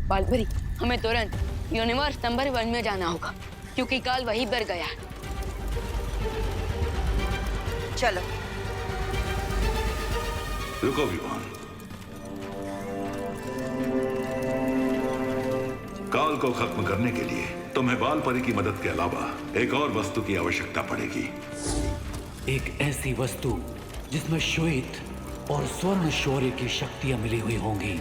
बालपरी, हमें तुरंत universe number 1 में जाना होगा क्योंकि काल वहीं पर गया है। चलो। रुको विवान, काल को खत्म करने के लिए तुम्हें बालपरी की मदद के अलावा एक और वस्तु की आवश्यकता पड़ेगी। एक ऐसी वस्तु जिसमें श्वेत और स्वर्ण शौर्य की शक्तियां मिली हुई होंगी।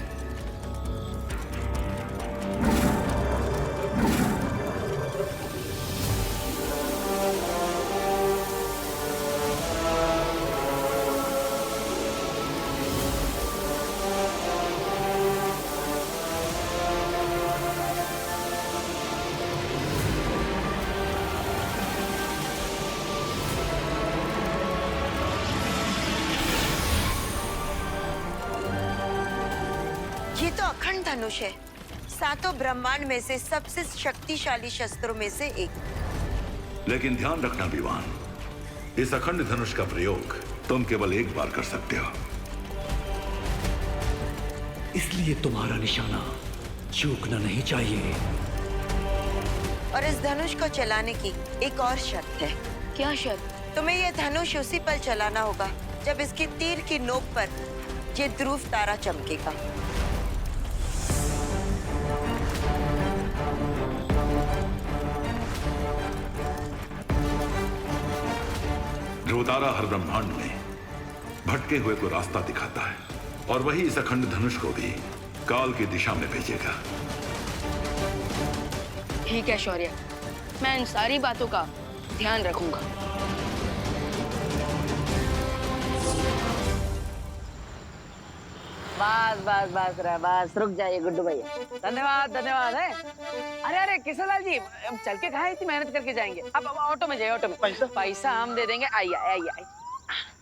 ये तो अखंड धनुष है, सातों ब्रह्मांड में से सबसे शक्तिशाली शस्त्रों में से एक। लेकिन ध्यान रखना विवान, इस अखंड धनुष का प्रयोग तुम केवल एक बार कर सकते हो। इसलिए तुम्हारा निशाना चूकना नहीं चाहिए। और इस धनुष को चलाने की एक और शर्त है। क्या शर्त? तुम्हें यह धनुष उसी पल चलाना होगा जब इसकी तीर की नोक पर ये ध्रुव तारा चमकेगा। ध्रुव तारा हर ब्रह्मांड में भटके हुए को रास्ता दिखाता है और वही इस अखंड धनुष को भी काल की दिशा में भेजेगा। ठीक है शौर्य, मैं इन सारी बातों का ध्यान रखूंगा। बस बस बस रहा, बस रुक जाइए गुड्डू भैया। धन्यवाद धन्यवाद है। अरे अरे किशनलाल जी, चल के कहाँ इतनी मेहनत करके जाएंगे? अब ऑटो में जाइए, ऑटो में। पैसा हम दे देंगे। आइए आइए आइए,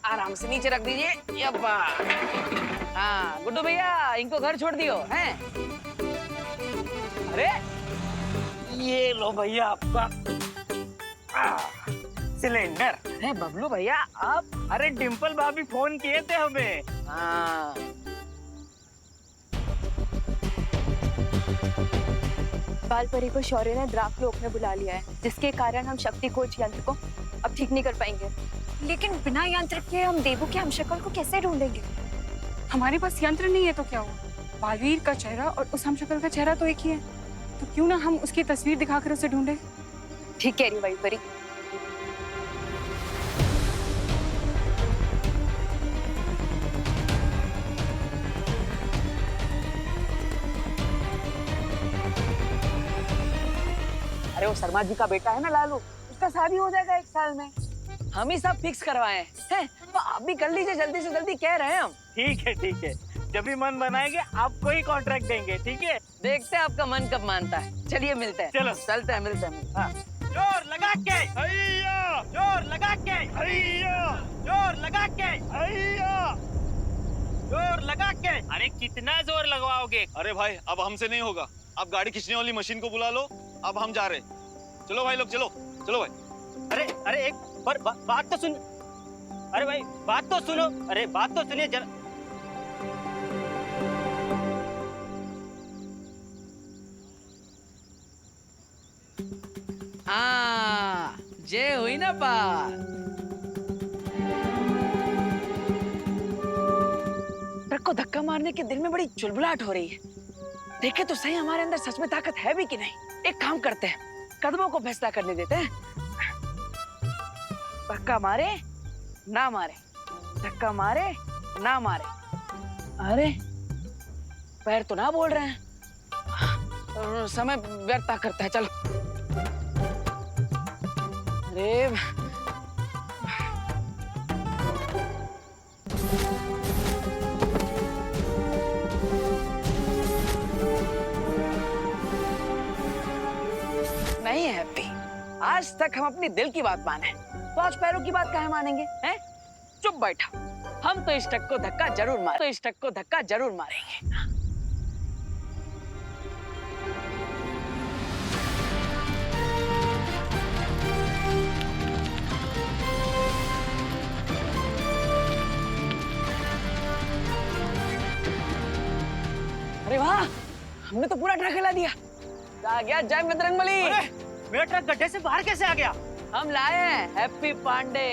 आराम से नीचे रख दीजिए। यब्बा। हाँ गुड्डू भैया, इनको घर छोड़ दियो हैं? अरे ये लो भैया आपका सिलेंडर। अरे बबलू भैया आप। अरे डिम्पल भाभी फोन किए थे हमें। हाँ बालपरी को शौर्य ने द्राक लोक में बुला लिया है, जिसके कारण हम शक्ति कोच यंत्र को अब ठीक नहीं कर पाएंगे। लेकिन बिना यंत्र के हम देवू के हमशक्ल को कैसे ढूंढेंगे? हमारे पास यंत्र नहीं है तो क्या हुआ? बालवीर का चेहरा और उस हमशक्ल का चेहरा तो एक ही है, तो क्यों ना हम उसकी तस्वीर दिखाकर उसे ढूंढे। ठीक कह रही बालपरी। अरे वो शर्मा जी का बेटा है ना लालू, उसका शादी हो जाएगा 1 साल में। हम ही सब फिक्स करवाए हैं, तो आप भी कर लीजिए, जल्दी से जल्दी कह रहे हैं हम। ठीक है ठीक है, जब भी मन बनाएंगे आपको ही कॉन्ट्रैक्ट देंगे। ठीक है, देखते हैं आपका मन कब मानता है। चलिए मिलते हैं। चलो चलते हैं, मिलते हैं। हाँ। जोर लगा के हैया, जोर लगा के हैया, जोर लगा के हैया, जोर लगा के। अरे कितना जोर लगवाओगे? अरे भाई अब हमसे नहीं होगा, आप गाड़ी खींचने वाली मशीन को बुला लो। अब हम जा रहे। चलो भाई लोग, चलो चलो भाई। अरे अरे एक पर बात तो सुन। अरे भाई बात तो सुनो। अरे बात तो सुनिए जरा। हाँ जय हुई ना बात। ट्रक को धक्का मारने के दिल में बड़ी चुलबुलाहट हो रही है। देखे तो सही हमारे अंदर सच में ताकत है भी कि नहीं। एक काम करते हैं, कदमों को फैसला करने देते हैं। धक्का मारे ना मारे, धक्का मारे ना मारे। अरे पैर तो ना बोल रहे हैं, समय व्यर्थ करता है। चलो। अरे नहीं है हैप्पी, आज तक हम अपनी दिल की बात माने, तो आज पैरों की बात काहे मानेंगे? हैं? चुप बैठा। हम तो इस ट्रक को धक्का जरूर मारेंगे, तो इस ट्रक को धक्का जरूर मारेंगे। अरे वाह, तुमने तो पूरा ट्रक हिला दिया। आ गया जय बजरंगबली। मेरा ट्रक गड्ढे से बाहर कैसे आ गया? हम लाए हैं हैप्पी पांडे।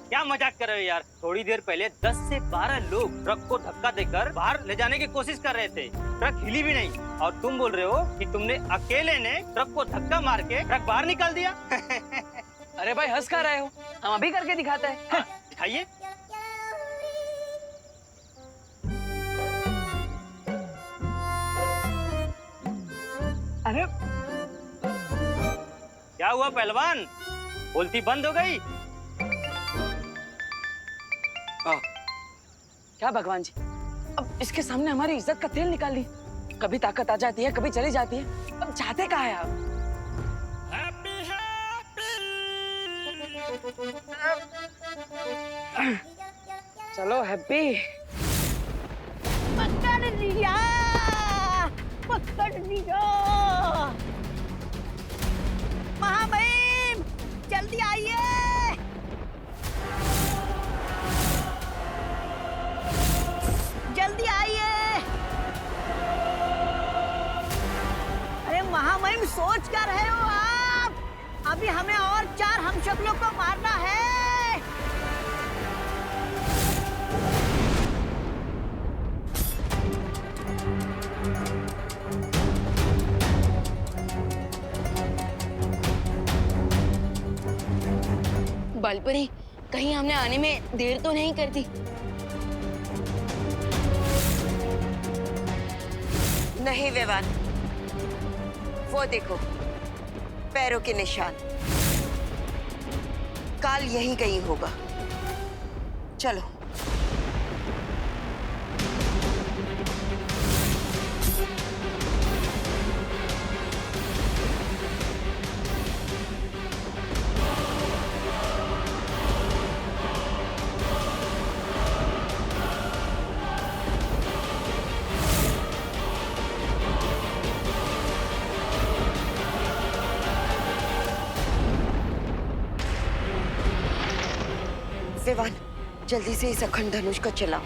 क्या मजाक कर रहे हो यार? थोड़ी देर पहले 10 से 12 लोग ट्रक को धक्का देकर बाहर ले जाने की कोशिश कर रहे थे। ट्रक हिली भी नहीं और तुम बोल रहे हो कि तुमने अकेले ने ट्रक को धक्का मार के ट्रक बाहर निकाल दिया। अरे भाई हंस कर रहे हो, हम अभी करके दिखाते हैं। दिखाइए। अरे क्या हुआ पहलवान? बोलती बंद हो गई? क्या भगवान जी, अब इसके सामने हमारी इज्जत का तेल निकाल ली। कभी ताकत आ जाती है, कभी चली जाती है। अब जाते कहाँ है आप? चलो हैप्पी। पकड़ लिया, पकड़ लिया। महामहिम जल्दी आइए। जल्दी आइए। अरे महामहिम सोच कर रहे हो आप? अभी हमें और 4 हमशक्लों को मारना है। बालपरी, कहीं हमने आने में देर तो नहीं कर दी? नहीं विवान, वो देखो पैरों के निशान। काल यहीं कहीं होगा। चलो। विवान, जल्दी से इस अखंड धनुष को चलाओ।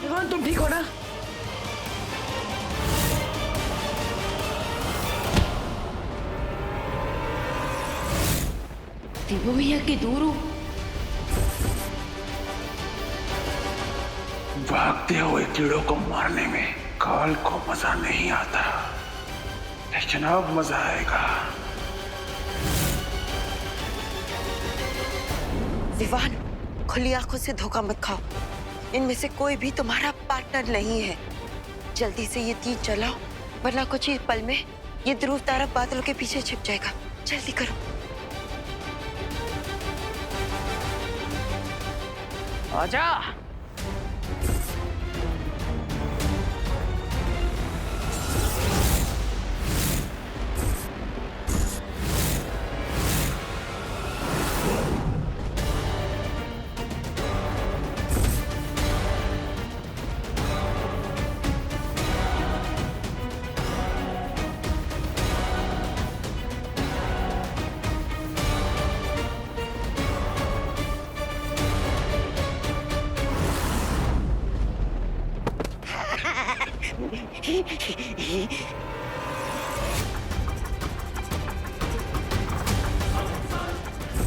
विवान तुम ठीक हो ना? देवो भैया की दूर हो। भागते हुए कीड़ों को मारने में काल को मजा नहीं आता, लेकिन अब मजा आएगा। विवान, खुली आंखों से धोखा मत खाओ। इनमें से कोई भी तुम्हारा पार्टनर नहीं है। जल्दी से ये तीर चलाओ, वरना कुछ ही पल में ये ध्रुव तारा बादलों के पीछे छिप जाएगा। जल्दी करो। आजा।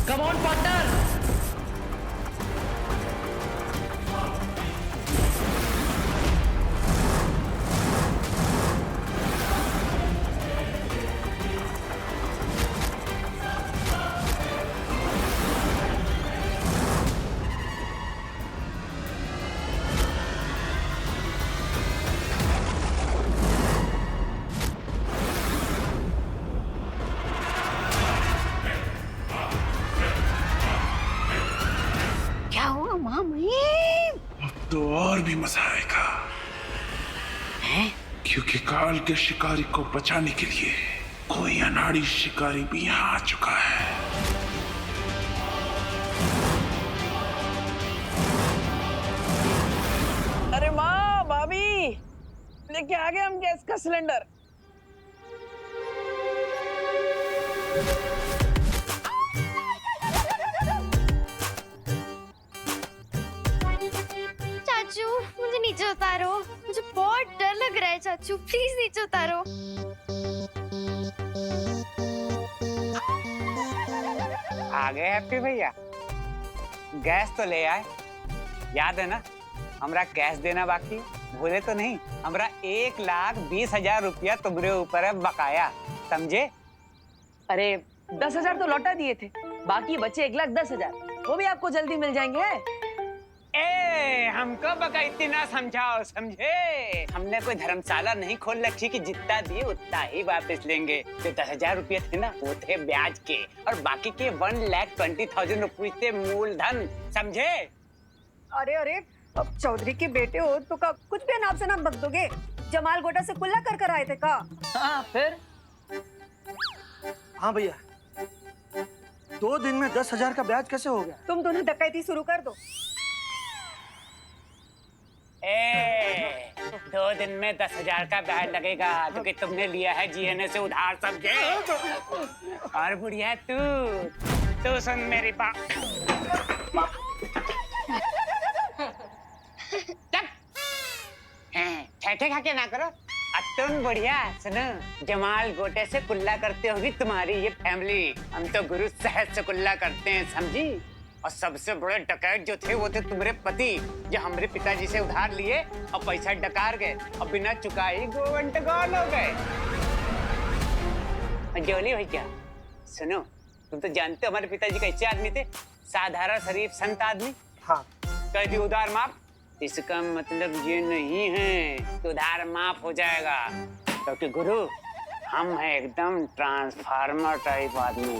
Come on, partner. तो और भी मजा आएगा, क्योंकि काल के शिकारी को बचाने के लिए कोई अनाड़ी शिकारी भी यहाँ आ चुका है। अरे माँ, भाभी, लेके आ गए हम गैस का सिलेंडर। चाचू मुझे नीचे उतारो, मुझे बहुत डर लग रहा है चाचू, प्लीज नीचे उतारो। आ गए हैप्पी भैया, गैस तो ले आए। याद है ना, हमरा कैश देना बाकी, भूले तो नहीं? हमरा 1,20,000 रुपया तुम्हारे ऊपर है बकाया, समझे? अरे 10,000 तो लौटा दिए थे, बाकी बचे 1,10,000, वो भी आपको जल्दी मिल जाएंगे। ए, हमको बका इतना समझाओ, समझे? हमने कोई धर्मशाला नहीं खोल रखी कि जितना दिए उतना ही वापस लेंगे। जो 10,000 रुपये थे ना, वो थे ब्याज के, और बाकी के 1,20,000 रुपये थे मूलधन, समझे? अरे अरे, अब चौधरी के बेटे हो तो का कुछ भी नाम से नाम बक दोगे? जमाल गोटा से कुल्ला कर आए थे का? हाँ फिर? हाँ भैया, 2 दिन में 10,000 का ब्याज कैसे हो गया? तुम दोनों डकैती शुरू कर दो। ए, 2 दिन में 10,000 का ब्याज लगेगा क्योंकि तुमने लिया है जीएनए से उधार, समझे? और बुढ़िया तू सुन मेरी बात। ठेठे खा के ना करो। अब तुम बढ़िया सुनो, जमाल गोटे से कुल्ला करते होगी तुम्हारी ये फैमिली, हम तो गुरु साहब से कुल्ला करते हैं, समझी? और सबसे बड़े डकैत जो थे वो थे तुम्हारे पति, जो हमारे पिताजी से उधार लिए और पैसा डकार गए और बिना चुकाई गोवंट गौल हो गए। जोली भैया सुनो, तुम तो जानते हो हमारे पिताजी कैसे आदमी थे, साधारण शरीफ संत आदमी। हाँ। कह दी उधार माफ, इसका मतलब ये नहीं है कि उधार माफ हो जाएगा, क्योंकि गुरु हम हैं एकदम ट्रांसफार्मर टाइप आदमी।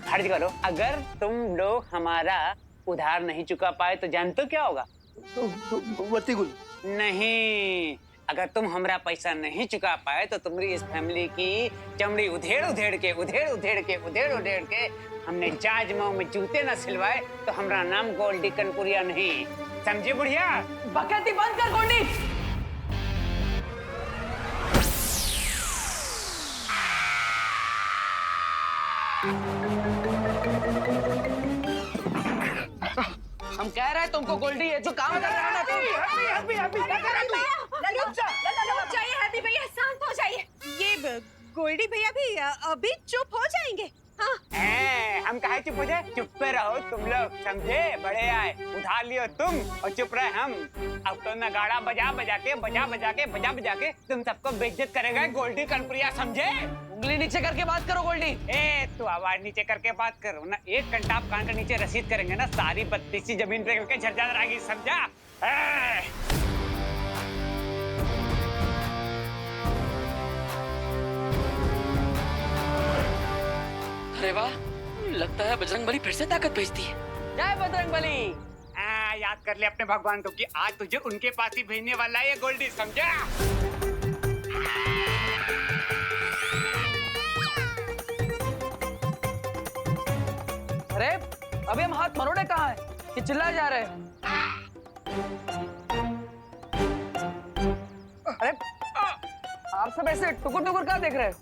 फर्ज करो अगर तुम लोग हमारा उधार नहीं चुका पाए तो जानते हो क्या होगा? नहीं, अगर तुम हमारा पैसा नहीं चुका पाए तो तुम्हारी इस फैमिली की चमड़ी उधेड़ उधेड़ के हमने जाज मऊ में जूते न सिलवाए तो हमारा नाम गोल्डी कनपुरिया नहीं, समझे बुढ़िया? बकैती बंद कर गोल्डी। हम कह रहे हैं तुमको गोल्डी है जो काम कर रहा है ना तुम। हैप्पी भैया शांत हो जाइए। ये गोल्डी भैया भी अभी चुप हो जाएंगे। हाँ। हम कहे चुप हो जाए? चुप पे रहो तुम लोग, समझे? बड़े आए, उधार लियो तुम और चुप रहे हम। अब तो नगाड़ा बजा बजा के तुम सबको बेइज्जत करेगा गोल्डी कनपुरिया, समझे? उंगली नीचे करके बात करो गोल्डी। तू आवाज नीचे करके बात करो ना, 1 घंटा आप कान के नीचे रसीद करेंगे ना, सारी 32 जमीन पे करके झरझर आएगी, समझा? अरे वाह, लगता है बजरंगबली फिर से ताकत भेजती है। जय बजरंगबली। याद कर ले अपने भगवान को कि आज तुझे उनके पास ही भेजने वाला है ये गोल्डी, समझा? अरे अभी हम हाथ मरोड़े कहाँ हैं कि चिल्लाए जा रहे हैं? अरे आप सब ऐसे टुकुर टुकुर क्या देख रहे हो?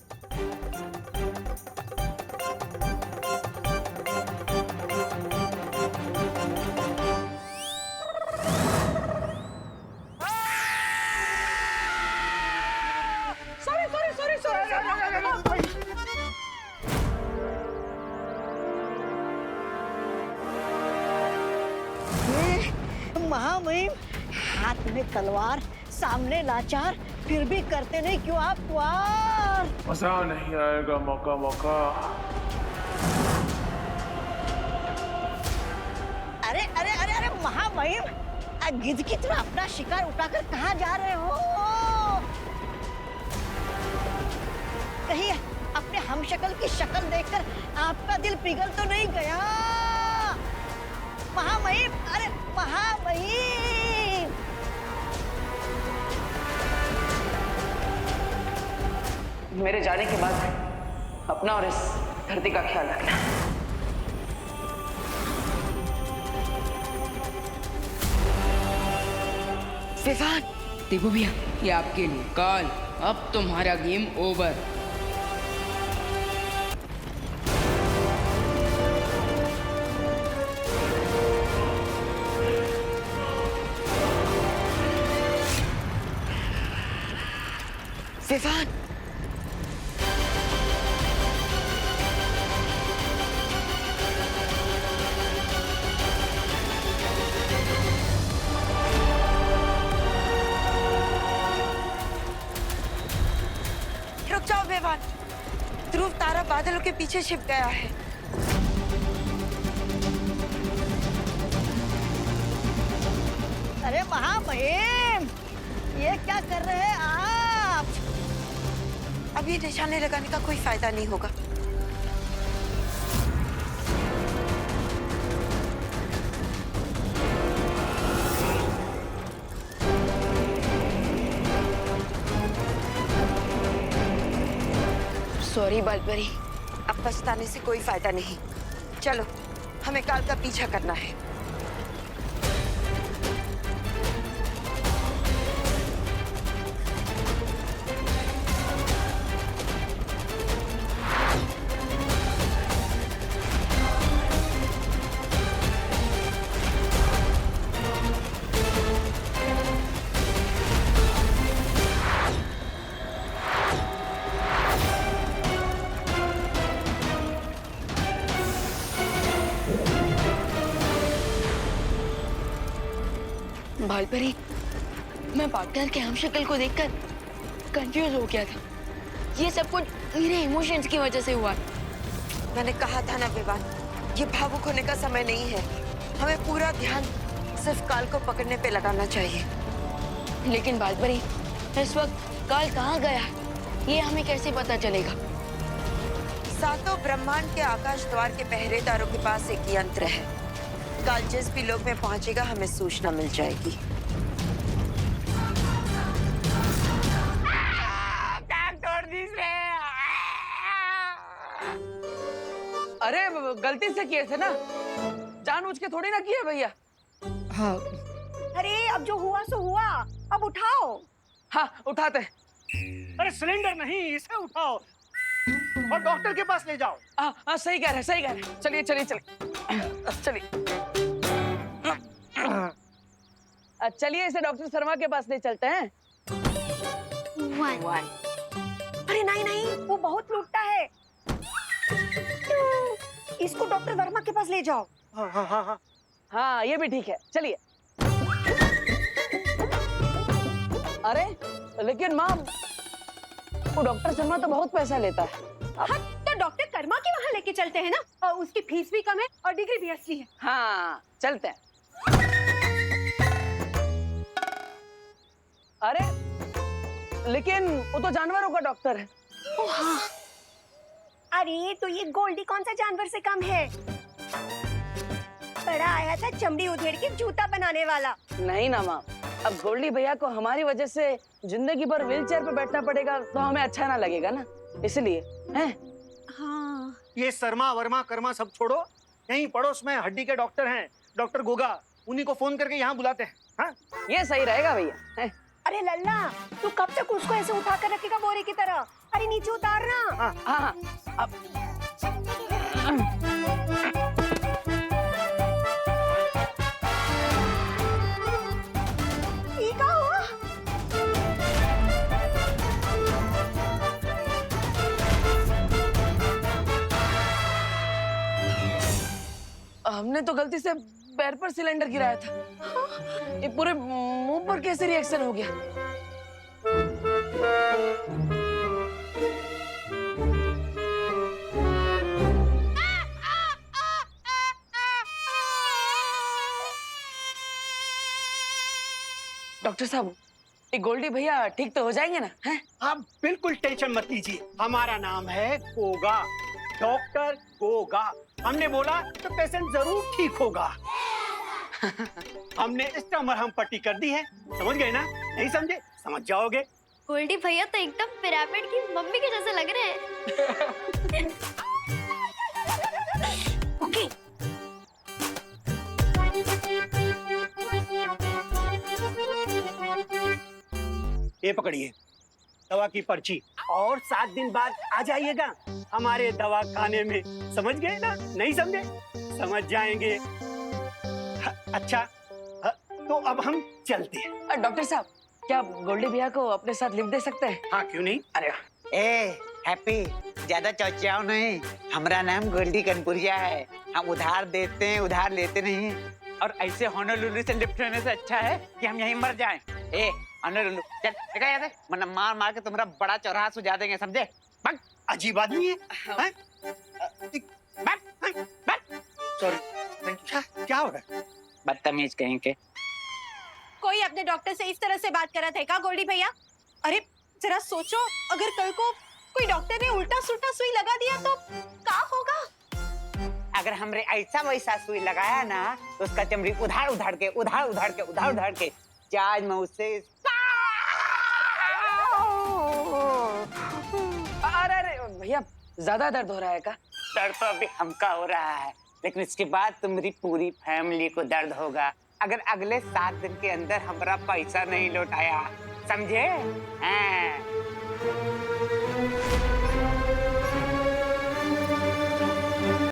महामहिम, हाथ में तलवार, सामने लाचार, फिर भी करते नहीं क्यों आप वार? मजा नहीं आएगा मौका मौका। अरे अरे अरे अरे महामहिम, गिद्ध की तरह अपना शिकार उठाकर कहाँ जा रहे हो? कहीं अपने हमशक्ल की शक्ल देखकर आपका दिल पिघल तो नहीं गया? महामहिम, अरे महामहिम! मेरे जाने के बाद अपना और इस धरती का ख्याल रखना। विवान, देबू भैया, ये आपके लिए काल, अब तुम्हारा गेम ओवर। विवान, रुक जाओ विवान। ध्रुव तारा बादलों के पीछे छिप गया है। अरे महामहिम, ये क्या कर रहे हैं आप? अब ये निशाने लगाने का कोई फायदा नहीं होगा। सॉरी बालपरी, अब पछताने से कोई फायदा नहीं। चलो, हमें काल का पीछा करना है। बालपरी, मैं पार्टनर के हम शक्ल को देखकर कंफ्यूज हो गया था। ये सब कुछ मेरे इमोशंस की वजह से हुआ। मैंने कहा था ना विवान, ये भावुक होने का समय नहीं है। हमें पूरा ध्यान सिर्फ काल को पकड़ने पे लगाना चाहिए। लेकिन बालपरी, इस वक्त काल कहाँ गया है, ये हमें कैसे पता चलेगा? सातों ब्रह्मांड के आकाश द्वार के पहरेदारों के पास एक यंत्र है। काल जिस भी लोक में पहुंचेगा, हमें सूचना मिल जाएगी। अरे गलती से किए थे ना, जानबूझ के थोड़ी ना किए भैया। हाँ। अरे अब जो हुआ सो हुआ, अब उठाओ। हाँ, उठाते। अरे सिलेंडर नहीं, इसे उठाओ और डॉक्टर के पास ले जाओ। हाँ, सही कह रहे, सही कह रहे। चलिए चलिए चलिए चलिए। चलिए इसे डॉक्टर शर्मा के पास ले चलते हैं। अरे नहीं नहीं, वो बहुत लूटता है। इसको डॉक्टर वर्मा के पास ले जाओ। हाँ हाँ हाँ हाँ हाँ, ये भी ठीक है, चलिए। अरे लेकिन माँ, वो डॉक्टर शर्मा तो बहुत पैसा लेता है। हाँ, तो डॉक्टर कर्मा के वहाँ लेके चलते हैं ना, और उसकी फीस भी कम है और डिग्री भी असली है। हाँ, चलते हैं। अरे लेकिन वो तो जानवरों का डॉक्टर है। ओ हाँ। अरे तो ये गोल्डी कौन सा जानवर से कम है? बड़ा आया था चमड़ी उधेड़ के जूता बनाने वाला। नहीं ना माँ, अब गोल्डी भैया को हमारी वजह से जिंदगी भर व्हीलचेयर पे बैठना पड़ेगा, तो हमें अच्छा ना लगेगा ना, इसलिए हैं? हाँ। ये शर्मा वर्मा कर्मा सब छोड़ो, यहीं पड़ोस में हड्डी के डॉक्टर हैं, डॉक्टर गोगा, उन्हीं को फोन करके यहाँ बुलाते हैं। हाँ? ये सही रहेगा भैया। अरे लल्ला, तू कब तक उसको ऐसे उठा कर रखेगा बोरे की तरह? अरे नीचे उतारना। हाँ हाँ, अब ये क्या हुआ? हमने तो गलती से पैर पर सिलेंडर गिराया था। ये पूरे मुंह पर कैसे रिएक्शन हो गया? डॉक्टर साहब, ये गोल्डी भैया ठीक तो हो जाएंगे ना? हैं? आप बिल्कुल टेंशन मत लीजिए, हमारा नाम है गोगा, डॉक्टर गोगा। हमने बोला तो पेशेंट जरूर ठीक होगा। हमने इसका मरहम पट्टी कर दी है, समझ गए ना? नहीं समझे? समझ जाओगे। गोल्डी भैया तो एकदम पिरामिड की मम्मी के जैसे लग रहे हैं। ओके। ये पकड़िए दवा की पर्ची, और 7 दिन बाद आ जाइएगा हमारे दवा खाने में, समझ गए ना? नहीं समझे? समझ जाएंगे। अच्छा, तो अब हम चलते हैं। डॉक्टर साहब, क्या आप गोल्डी भैया को अपने साथ लिफ्ट दे सकते हैं? हाँ क्यों नहीं। अरे ए हैप्पी, ज्यादा चौचाओ नहीं। हमारा नाम गोल्डी कनपुरिया है। हम उधार देते हैं, उधार लेते नहीं। और ऐसे होनोलुलु से लिफ्ट होने से अच्छा है कि हम यहीं मर जाएं। ए होनोलुलु चल, देखा याद है, वरना मार मार के तुम्हारा बड़ा चौराहा सुझा देंगे, समझे? बक, अजीब आदमी है। सॉरी, क्या हो रहा है? बदतमीज कहीं के। कोई अपने डॉक्टर से इस तरह से बात कर रहा था क्या गोल्डी भैया? अरे जरा सोचो, अगर कल को कोई डॉक्टर ने उल्टा सुल्टा सुई लगा दिया तो क्या होगा? अगर हमरे ऐसा वैसा सुई लगाया ना तो उसका चमड़ी उधार उधार के जाज में उससे। अरे भैया ज्यादा दर्द हो रहा है क्या? दर्द तो अभी हमका हो रहा है, लेकिन इसके बाद तुम्हारी पूरी फैमिली को दर्द होगा अगर अगले 7 दिन के अंदर हमारा पैसा नहीं लौटाया, समझे? हाँ।